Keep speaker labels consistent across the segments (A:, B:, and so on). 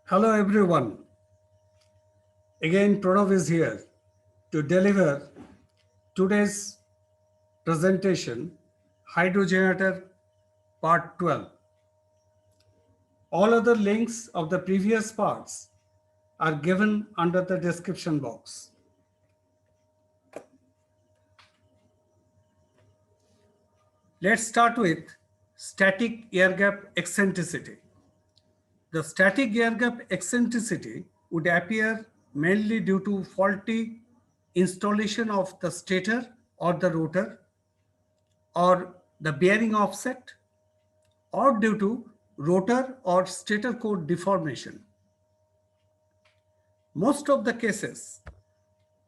A: Hello everyone. Again, Pranav is here to deliver today's presentation, Hydrogenerator Part 12. All other links of the previous parts are given under the description box. Let's start with static air gap eccentricity. The static air gap eccentricity would appear mainly due to faulty installation of the stator or the rotor, or the bearing offset, or due to rotor or stator core deformation. Most of the cases,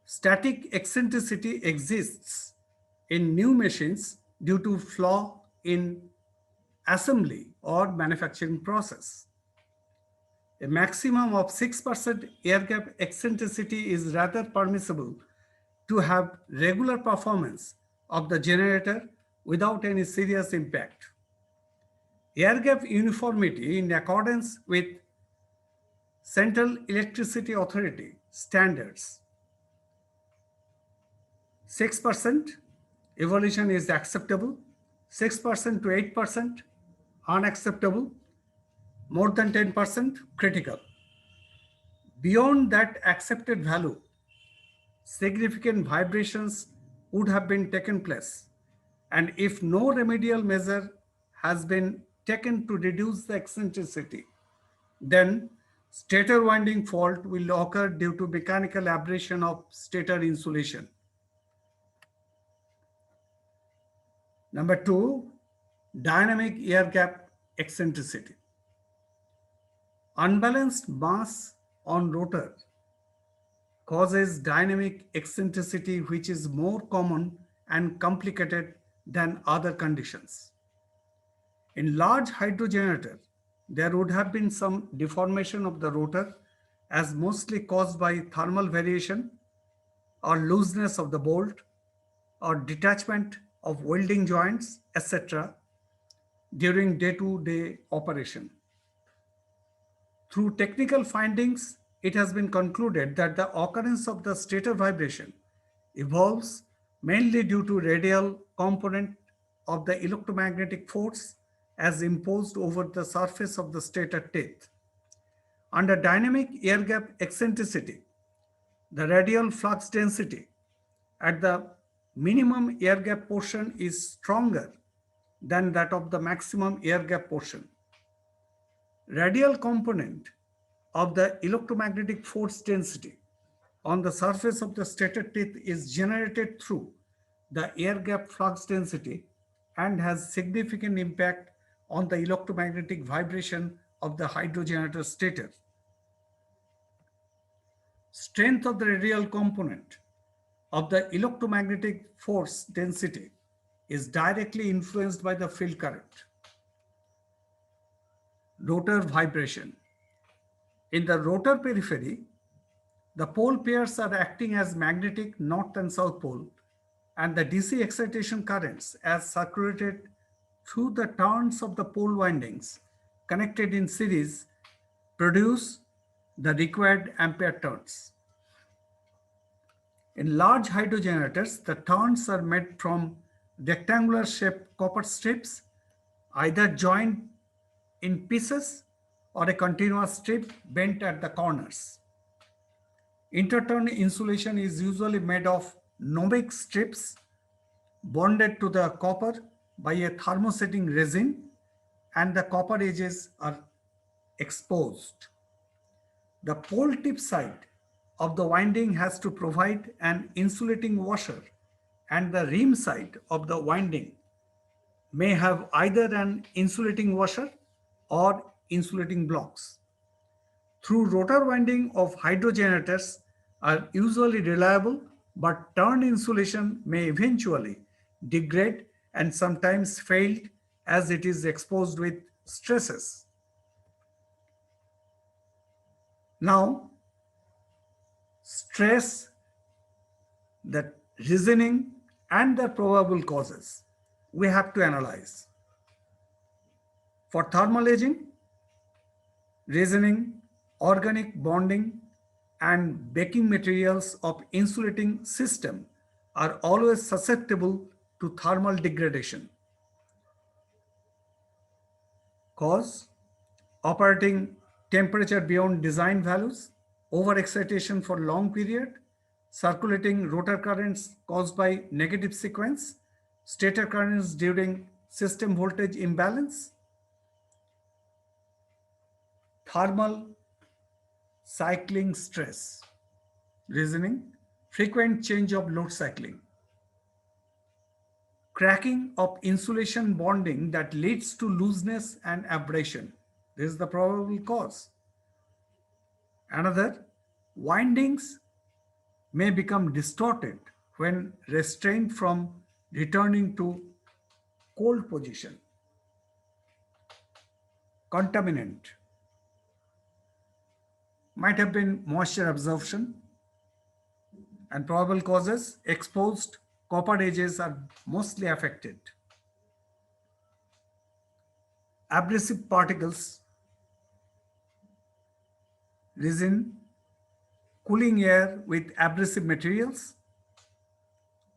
A: static eccentricity exists in new machines due to flaw in assembly or manufacturing process. A maximum of 6% air gap eccentricity is rather permissible to have regular performance of the generator without any serious impact. Air gap uniformity in accordance with Central Electricity Authority standards. 6% evolution is acceptable, 6% to 8% unacceptable, more than 10% critical. Beyond that accepted value, significant vibrations would have been taken place. And if no remedial measure has been taken to reduce the eccentricity, then stator winding fault will occur due to mechanical aberration of stator insulation. Number two, dynamic air gap eccentricity. Unbalanced mass on rotor causes dynamic eccentricity, which is more common and complicated than other conditions. In large hydrogenerator, there would have been some deformation of the rotor as mostly caused by thermal variation or looseness of the bolt or detachment of welding joints, etc. during day-to-day operation. Through technical findings, it has been concluded that the occurrence of the stator vibration evolves mainly due to radial component of the electromagnetic force as imposed over the surface of the stator teeth. Under dynamic air gap eccentricity, the radial flux density at the minimum air gap portion is stronger than that of the maximum air gap portion. Radial component of the electromagnetic force density on the surface of the stator teeth is generated through the air gap flux density and has significant impact on the electromagnetic vibration of the hydrogenerator stator. Strength of the radial component of the electromagnetic force density is directly influenced by the field current. Rotor vibration. In the rotor periphery, the pole pairs are acting as magnetic north and south pole, and the DC excitation currents as circulated through the turns of the pole windings connected in series produce the required ampere turns. In large hydrogenerators, the turns are made from rectangular shaped copper strips, either joined in pieces or a continuous strip bent at the corners. Interturn insulation is usually made of Novik strips bonded to the copper by a thermosetting resin, and the copper edges are exposed. The pole tip side of the winding has to provide an insulating washer, and the rim side of the winding may have either an insulating washer or insulating blocks. Through rotor winding of hydrogenerators are usually reliable, but turn insulation may eventually degrade and sometimes fail as it is exposed with stresses. Now, stress, the reasoning, and the probable causes we have to analyze. For thermal aging, reasoning organic bonding, and baking materials of insulating system are always susceptible to thermal degradation. Cause: operating temperature beyond design values, overexcitation for long period, circulating rotor currents caused by negative sequence, stator currents during system voltage imbalance, thermal cycling stress. Reasoning: frequent change of load cycling, cracking of insulation bonding that leads to looseness and abrasion. This is the probable cause. Another: windings may become distorted when restrained from returning to cold position. Contaminant might have been moisture absorption, and probable causes: exposed copper edges are mostly affected. Abrasive particles, resin, cooling air with abrasive materials.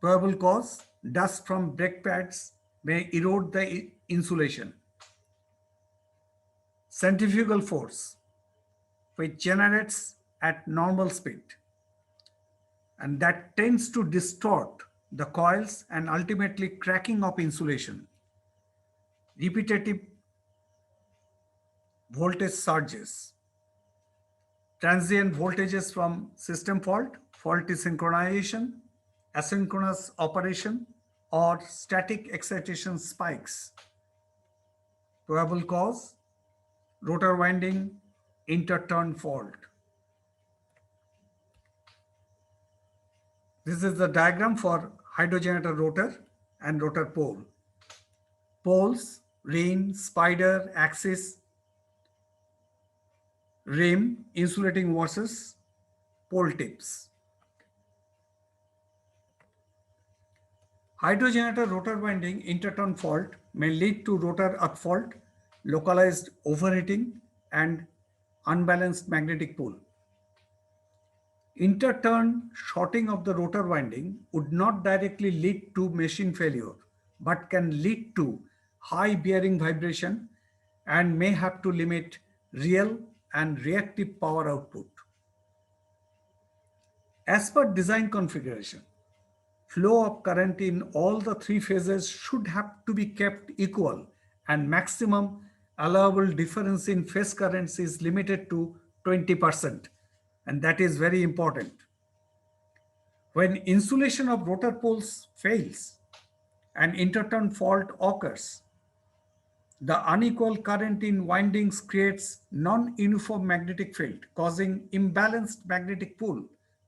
A: Probable cause: dust from brake pads may erode the insulation. Centrifugal force, which generates at normal speed, and that tends to distort the coils and ultimately cracking of insulation. Repetitive voltage surges, transient voltages from system fault, faulty synchronization, asynchronous operation, or static excitation spikes. Probable cause: rotor winding interturn fault. This is the diagram for hydrogenerator rotor and rotor pole. Poles, ring, spider, axis, rim, insulating washes, pole tips. Hydrogenerator rotor winding interturn fault may lead to rotor earth fault, localized overheating, and unbalanced magnetic pole. Interturn shorting of the rotor winding would not directly lead to machine failure, but can lead to high bearing vibration and may have to limit real and reactive power output. As per design configuration, flow of current in all the three phases should have to be kept equal, and maximum allowable difference in phase currents is limited to 20%, and that is very important. When insulation of rotor poles fails and interturn fault occurs, the unequal current in windings creates non-uniform magnetic field, causing imbalanced magnetic pull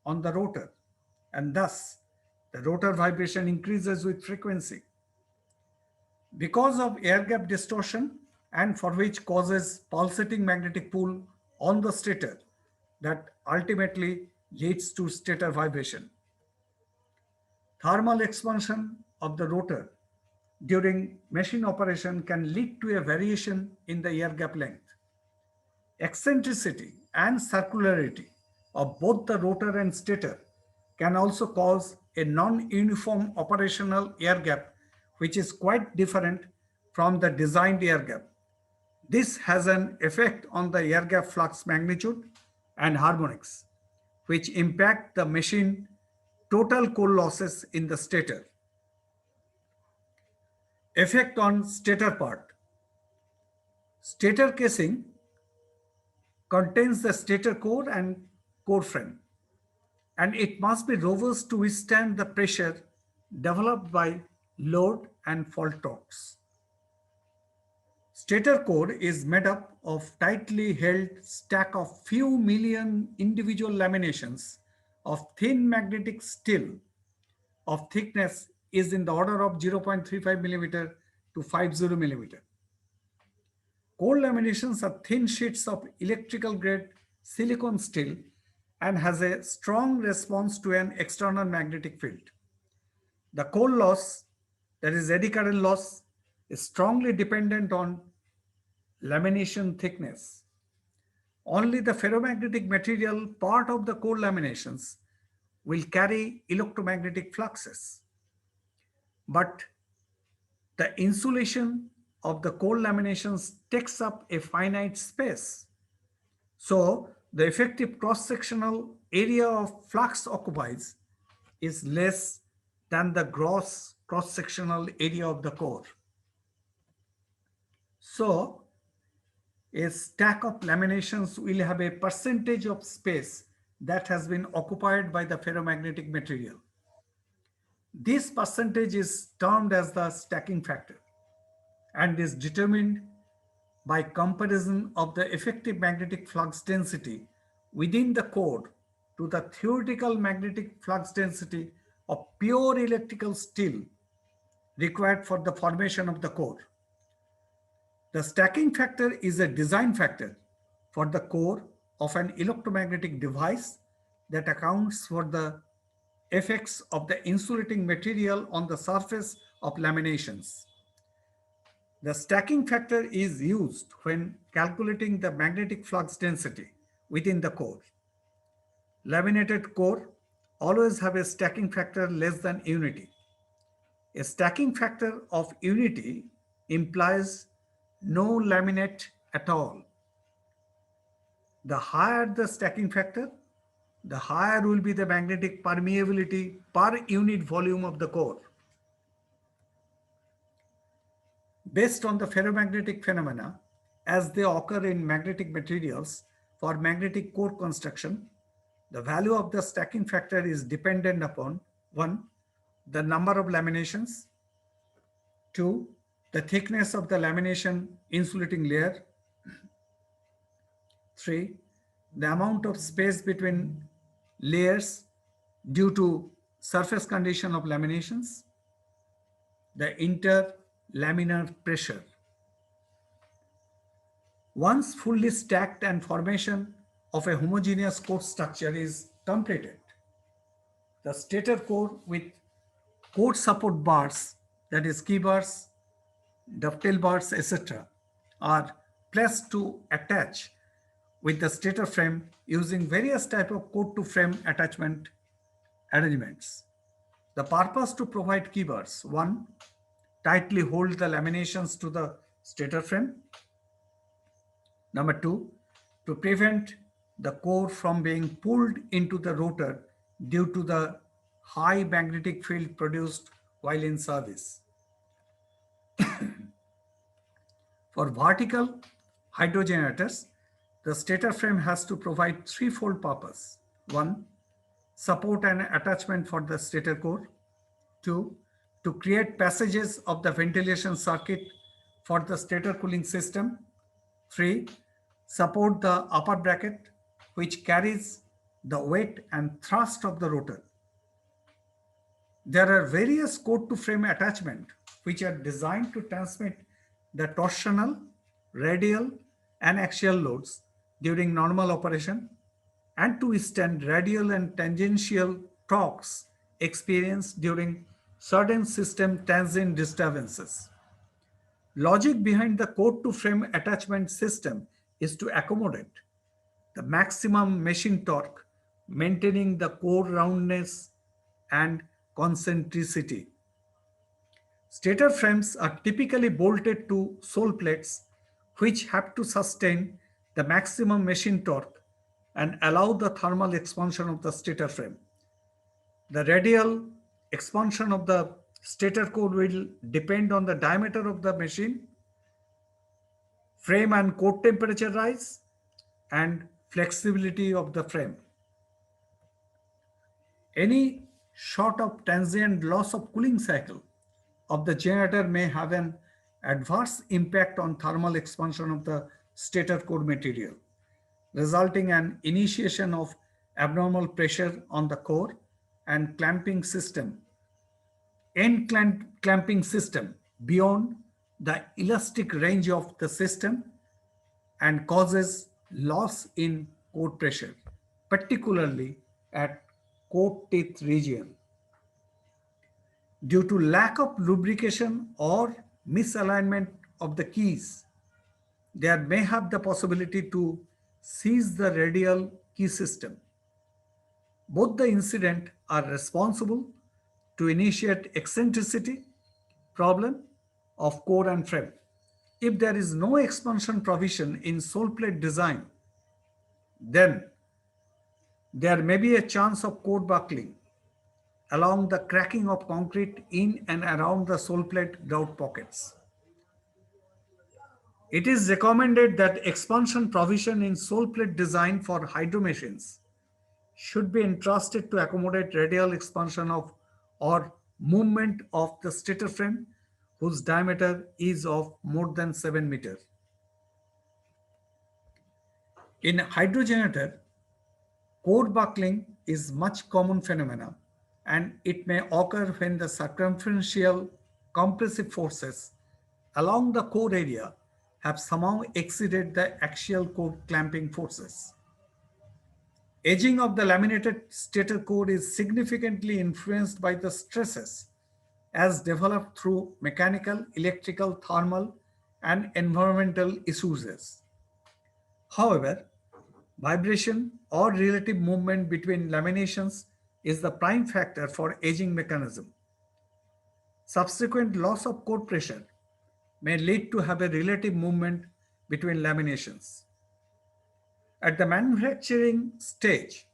A: on the rotor, and thus the rotor vibration increases with frequency. Because of air gap distortion, and for which causes pulsating magnetic pull on the stator, that ultimately leads to stator vibration. Thermal expansion of the rotor during machine operation can lead to a variation in the air gap length. Eccentricity and circularity of both the rotor and stator can also cause a non-uniform operational air gap, which is quite different from the designed air gap. This has an effect on the air gap flux magnitude and harmonics, which impact the machine total core losses in the stator. Effect on stator part. Stator casing contains the stator core and core frame, and it must be robust to withstand the pressure developed by load and fault torques. Stator core is made up of tightly held stack of few million individual laminations of thin magnetic steel of thickness is in the order of 0.35 millimeter to 50 millimeter. Core laminations are thin sheets of electrical grade silicon steel and has a strong response to an external magnetic field. The core loss, that is eddy current loss, is strongly dependent on lamination thickness. Only the ferromagnetic material part of the core laminations will carry electromagnetic fluxes. But the insulation of the core laminations takes up a finite space. So the effective cross-sectional area of flux occupies is less than the gross cross-sectional area of the core. So a stack of laminations will have a percentage of space that has been occupied by the ferromagnetic material. This percentage is termed as the stacking factor and is determined by comparison of the effective magnetic flux density within the core to the theoretical magnetic flux density of pure electrical steel required for the formation of the core. The stacking factor is a design factor for the core of an electromagnetic device that accounts for the effects of the insulating material on the surface of laminations. The stacking factor is used when calculating the magnetic flux density within the core. Laminated core always have a stacking factor less than unity. A stacking factor of unity implies no laminate at all. The higher the stacking factor, the higher will be the magnetic permeability per unit volume of the core. Based on the ferromagnetic phenomena as they occur in magnetic materials for magnetic core construction, the value of the stacking factor is dependent upon 1. The number of laminations, 2. The thickness of the lamination insulating layer, 3. The amount of space between layers due to surface condition of laminations, the interlaminar pressure. Once fully stacked and formation of a homogeneous core structure is completed, the stator core with core support bars, that is key bars, dovetail bars, etc., are placed to attach with the stator frame using various type of core to frame attachment arrangements. The purpose to provide key bars: 1. Tightly hold the laminations to the stator frame. Number 2, to prevent the core from being pulled into the rotor due to the high magnetic field produced while in service. For vertical hydrogenerators, the stator frame has to provide threefold purpose. 1. Support and attachment for the stator core. 2. To create passages of the ventilation circuit for the stator cooling system. 3. Support the upper bracket which carries the weight and thrust of the rotor. There are various core to frame attachment which are designed to transmit the torsional, radial and axial loads during normal operation and to withstand radial and tangential torques experienced during certain system transient disturbances. Logic behind the core to frame attachment system is to accommodate the maximum machine torque, maintaining the core roundness and concentricity. Stator frames are typically bolted to sole plates, which have to sustain the maximum machine torque and allow the thermal expansion of the stator frame. The radial expansion of the stator core will depend on the diameter of the machine, frame and core temperature rise, and flexibility of the frame. Any short of transient loss of cooling cycle of the generator may have an adverse impact on thermal expansion of the stator core material, resulting in initiation of abnormal pressure on the core and clamping system beyond the elastic range of the system and causes loss in core pressure, particularly at core teeth region. Due to lack of lubrication or misalignment of the keys, there may have the possibility to seized the radial key system. Both the incident are responsible to initiate eccentricity problem of core and frame. If there is no expansion provision in sole plate design, then there may be a chance of core buckling along the cracking of concrete in and around the sole plate grout pockets. It is recommended that expansion provision in sole plate design for hydro machines should be entrusted to accommodate radial expansion of or movement of the stator frame whose diameter is of more than 7 meters. In hydrogenerator, core buckling is much common phenomena and it may occur when the circumferential compressive forces along the core area have somehow exceeded the axial core clamping forces. Aging of the laminated stator core is significantly influenced by the stresses as developed through mechanical, electrical, thermal, and environmental issues. However, vibration or relative movement between laminations is the prime factor for aging mechanism. Subsequent loss of core pressure may lead to have a relative movement between laminations. At the manufacturing stage,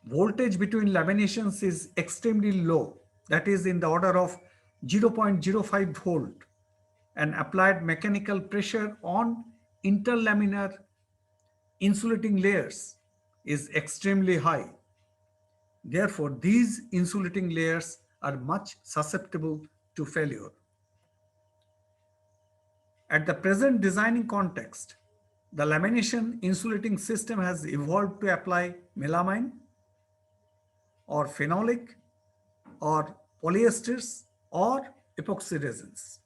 A: voltage between laminations is extremely low, that is in the order of 0.05 volt, and applied mechanical pressure on interlaminar insulating layers is extremely high. Therefore, these insulating layers are much susceptible to failure. At the present designing context, the lamination insulating system has evolved to apply melamine or phenolic or polyesters or epoxy resins.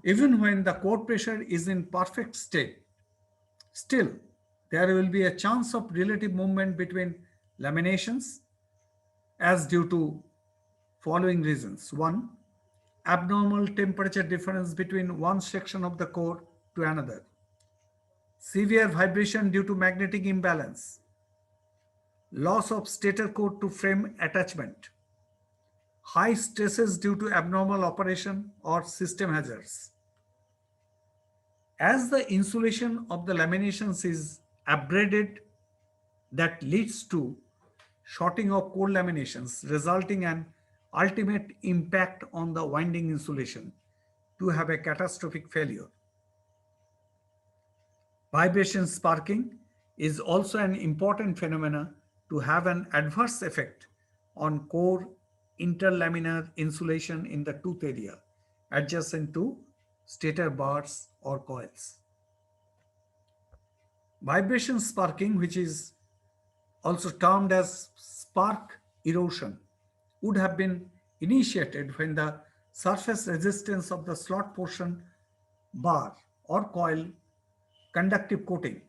A: Even when the core pressure is in perfect state, still there will be a chance of relative movement between laminations as due to following reasons. One, abnormal temperature difference between one section of the core to another. Severe vibration due to magnetic imbalance. Loss of stator core to frame attachment. High stresses due to abnormal operation or system hazards. As the insulation of the laminations is abraded, that leads to shorting of core laminations, resulting in ultimate impact on the winding insulation to have a catastrophic failure. Vibration sparking is also an important phenomena to have an adverse effect on core interlaminar insulation in the tooth area adjacent to stator bars or coils. Vibration sparking, which is also termed as spark erosion, would have been initiated when the surface resistance of the slot portion bar or coil conductive coating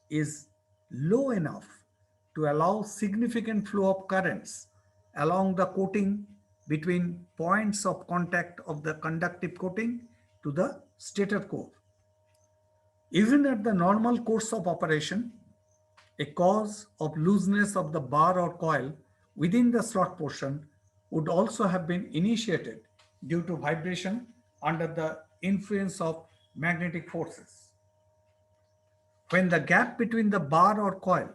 A: is low enough to allow significant flow of currents along the coating between points of contact of the conductive coating to the stator core. Even at the normal course of operation, a cause of looseness of the bar or coil within the slot portion would also have been initiated due to vibration under the influence of magnetic forces. When the gap between the bar or coil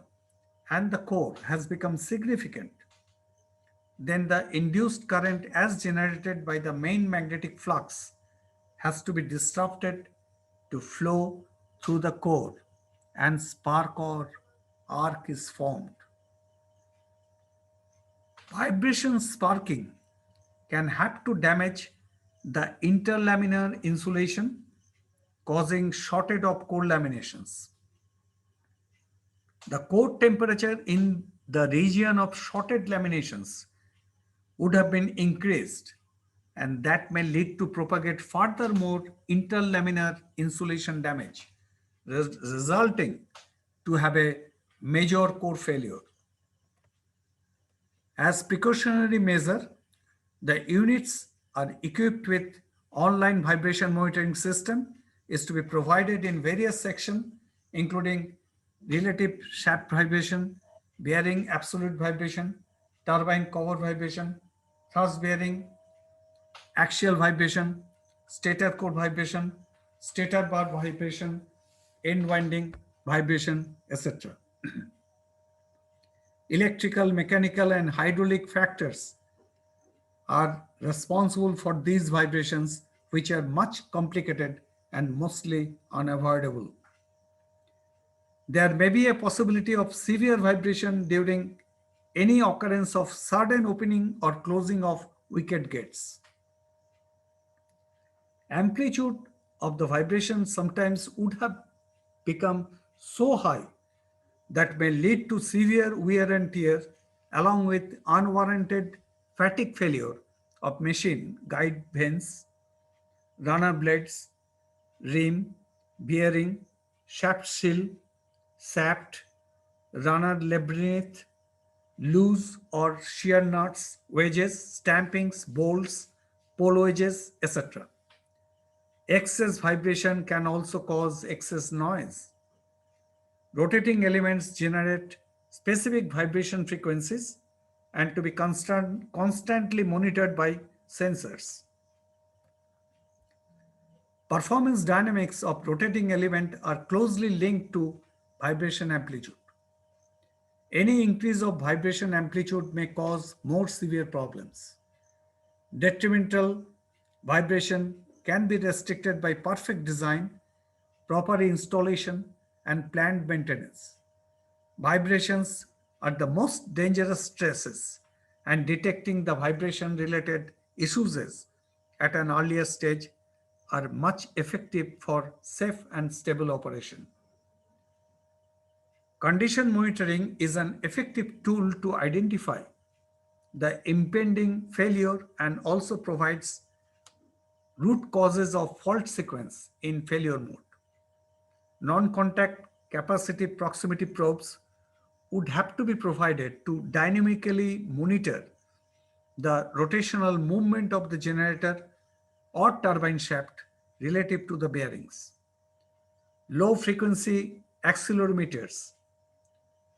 A: and the core has become significant, then the induced current as generated by the main magnetic flux has to be disrupted to flow through the core and spark or arc is formed. Vibration sparking can have to damage the interlaminar insulation, causing shortage of core laminations. The core temperature in the region of shorted laminations would have been increased, and that may lead to propagate furthermore interlaminar insulation damage, resulting to have a major core failure. As precautionary measure, the units are equipped with online vibration monitoring system is to be provided in various sections including relative shaft vibration, bearing absolute vibration, turbine cover vibration, thrust bearing, axial vibration, stator core vibration, stator bar vibration, end winding vibration, etc. Electrical, mechanical, and hydraulic factors are responsible for these vibrations, which are much complicated and mostly unavoidable. There may be a possibility of severe vibration during any occurrence of sudden opening or closing of wicket gates. Amplitude of the vibration sometimes would have become so high that may lead to severe wear and tear along with unwarranted fatigue failure of machine guide vanes, runner blades, rim, bearing, shaft shield, shaft, runner labyrinth, loose or shear nuts, wedges, stampings, bolts, pole wedges, etc. Excess vibration can also cause excess noise. Rotating elements generate specific vibration frequencies and to be constantly monitored by sensors. Performance dynamics of rotating element are closely linked to vibration amplitude. Any increase of vibration amplitude may cause more severe problems. Detrimental vibration can be restricted by perfect design, proper installation, and planned maintenance. Vibrations are the most dangerous stresses, and detecting the vibration related issues at an earlier stage are much effective for safe and stable operation. Condition monitoring is an effective tool to identify the impending failure and also provides root causes of fault sequence in failure mode. Non-contact capacitive proximity probes would have to be provided to dynamically monitor the rotational movement of the generator or turbine shaft relative to the bearings. Low frequency accelerometers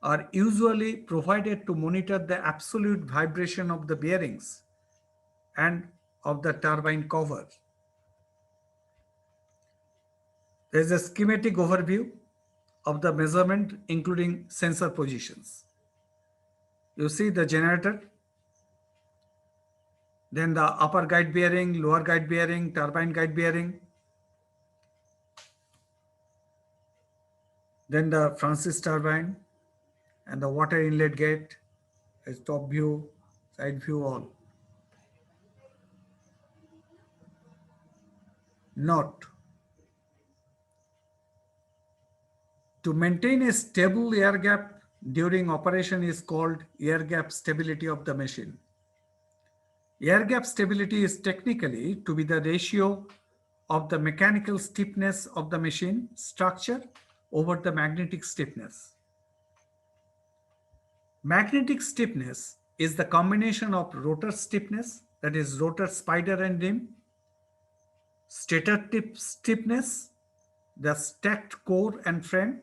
A: are usually provided to monitor the absolute vibration of the bearings and of the turbine cover. There is a schematic overview of the measurement including sensor positions. You see the generator, then the upper guide bearing, lower guide bearing, turbine guide bearing, then the Francis turbine and the water inlet gate, as top view, side view, all. Note: to maintain a stable air gap during operation is called air gap stability of the machine. Air gap stability is technically to be the ratio of the mechanical stiffness of the machine structure over the magnetic stiffness. Magnetic stiffness is the combination of rotor stiffness, that is rotor spider and rim, stator tip stiffness, the stacked core and frame,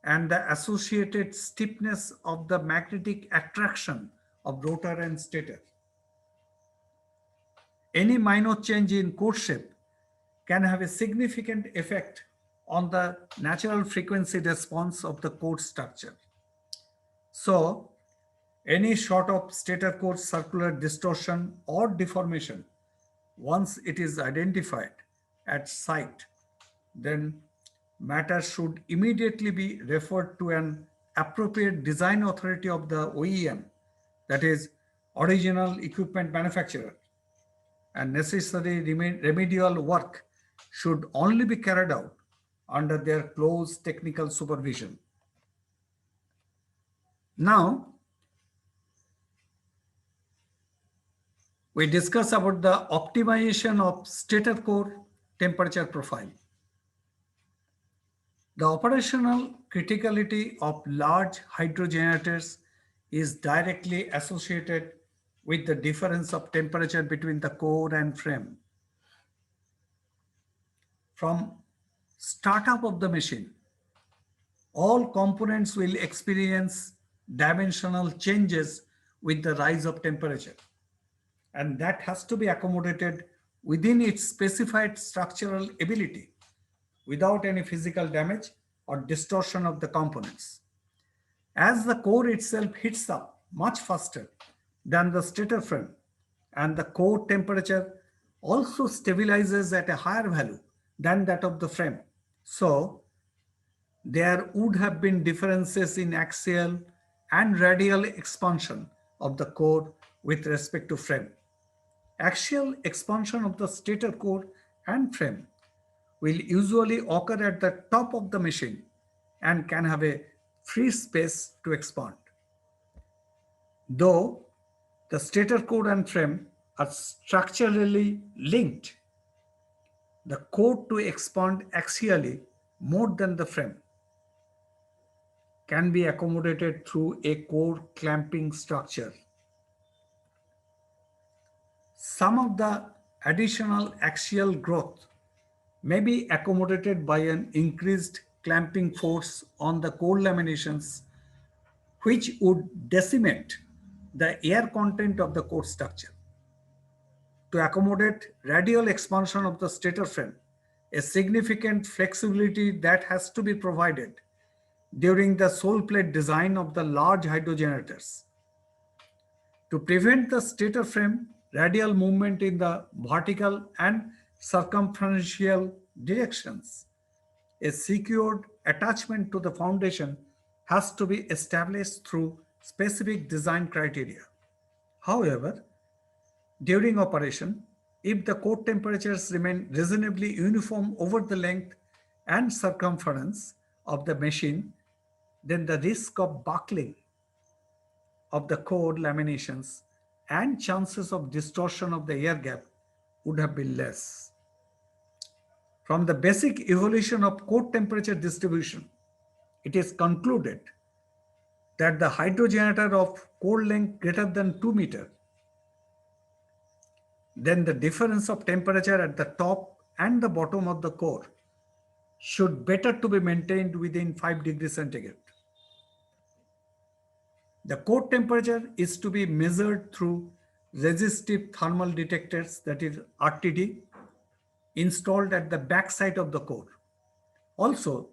A: and the associated stiffness of the magnetic attraction of rotor and stator. Any minor change in core shape can have a significant effect on the natural frequency response of the core structure. So, any sort of stator core circular distortion or deformation, once it is identified at site, then matter should immediately be referred to an appropriate design authority of the OEM, that is, original equipment manufacturer, and necessary remedial work should only be carried out under their close technical supervision. Now, we discuss about the optimization of stator core temperature profile. The operational criticality of large hydrogenerators is directly associated with the difference of temperature between the core and frame. From startup of the machine, All components will experience dimensional changes with the rise of temperature, and that has to be accommodated within its specified structural ability without any physical damage or distortion of the components. As the core itself heats up much faster than the stator frame, and the core temperature also stabilizes at a higher value than that of the frame. So, there would have been differences in axial and radial expansion of the core with respect to frame. Axial expansion of the stator core and frame will usually occur at the top of the machine and can have a free space to expand. Though the stator core and frame are structurally linked, the core to expand axially more than the frame can be accommodated through a core clamping structure. Some of the additional axial growth may be accommodated by an increased clamping force on the core laminations, which would decimate the air content of the core structure. To accommodate radial expansion of the stator frame, a significant flexibility that has to be provided during the sole plate design of the large hydrogenerators. To prevent the stator frame radial movement in the vertical and circumferential directions, a secured attachment to the foundation has to be established through specific design criteria. However, during operation, if the core temperatures remain reasonably uniform over the length and circumference of the machine, then the risk of buckling of the core laminations and chances of distortion of the air gap would have been less. From the basic evolution of core temperature distribution, it is concluded that the hydrogenerator of core length greater than 2 meter, then the difference of temperature at the top and the bottom of the core should better to be maintained within 5 degrees centigrade. The core temperature is to be measured through resistive thermal detectors, that is RTD, installed at the back side of the core. Also,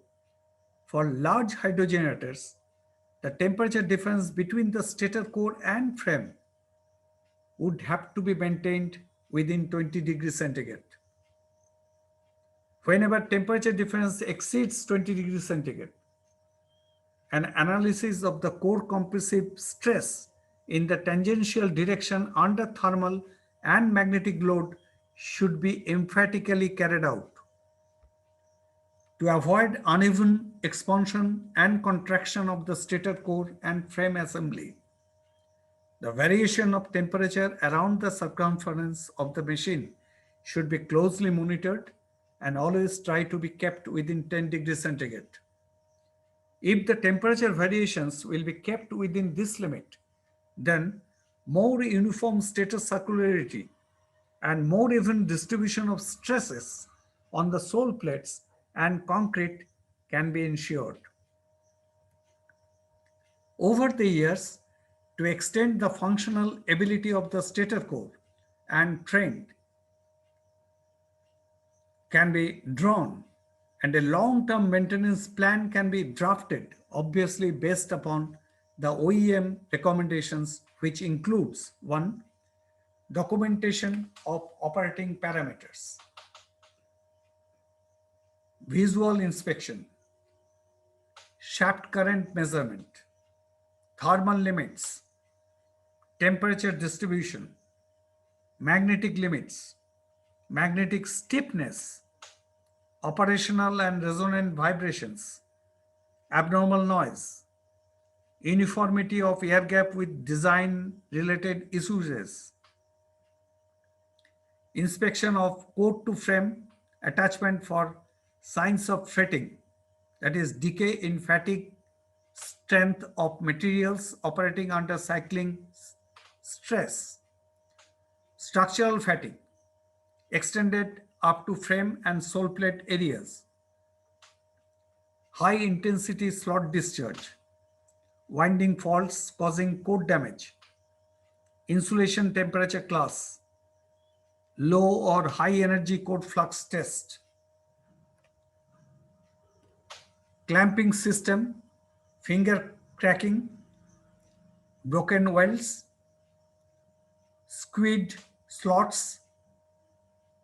A: for large hydrogenerators, the temperature difference between the stator core and frame would have to be maintained within 20 degrees centigrade. Whenever temperature difference exceeds 20 degrees centigrade, an analysis of the core compressive stress in the tangential direction under thermal and magnetic load should be emphatically carried out to avoid uneven expansion and contraction of the stator core and frame assembly. The variation of temperature around the circumference of the machine should be closely monitored and always try to be kept within 10 degrees centigrade. If the temperature variations will be kept within this limit, then more uniform stator circularity and more even distribution of stresses on the sole plates and concrete can be ensured. Over the years, to extend the functional ability of the stator core and trend can be drawn, and a long-term maintenance plan can be drafted, obviously based upon the OEM recommendations, which includes: one, documentation of operating parameters, visual inspection, shaft current measurement, thermal limits, temperature distribution, magnetic limits, magnetic stiffness, operational and resonant vibrations, abnormal noise, uniformity of air gap with design related issues, inspection of core to frame attachment for signs of fretting, that is decay in fatigue strength of materials operating under cycling stress, structural fatigue extended up to frame and sole plate areas, high intensity slot discharge, winding faults causing core damage, insulation temperature class, low or high energy core flux test, clamping system, finger cracking, broken welds, squid slots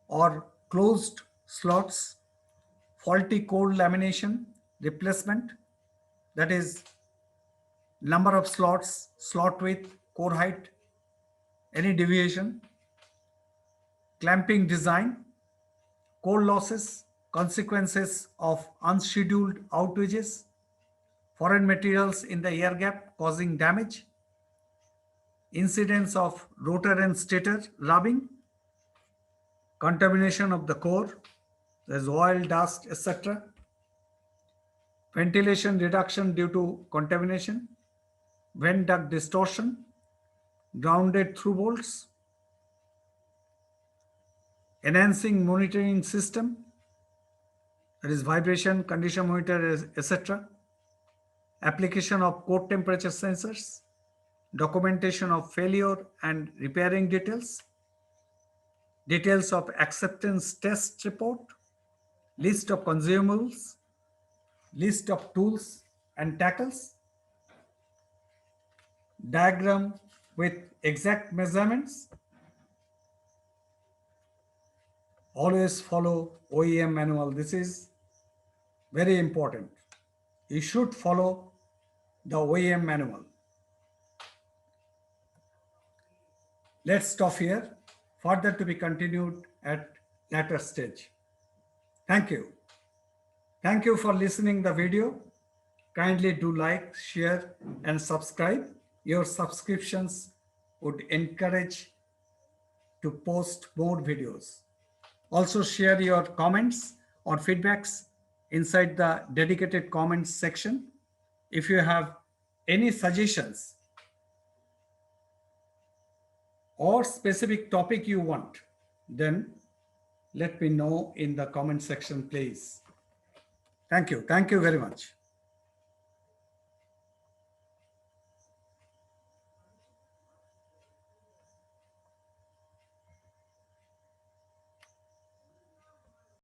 A: or closed slots, faulty core lamination, replacement, that is number of slots, slot width, core height, any deviation, clamping design, core losses, consequences of unscheduled outages, foreign materials in the air gap causing damage, incidence of rotor and stator rubbing, contamination of the core, there's oil, dust, etc., ventilation reduction due to contamination, vent duct distortion, grounded through bolts, enhancing monitoring system, that is vibration, condition monitor, etc., application of core temperature sensors, documentation of failure and repairing details, details of acceptance test report, list of consumables, list of tools and tackles, diagram with exact measurements. Always follow OEM manual. This is very important. You should follow the OEM manual. Let's stop here. Further to be continued at later stage. Thank you. Thank you for listening the video. Kindly do like, share, and subscribe. Your subscriptions would encourage to post more videos. Also share your comments or feedbacks inside the dedicated comments section. If you have any suggestions or specific topic you want, then let me know in the comment section, please. Thank you. Thank you very much.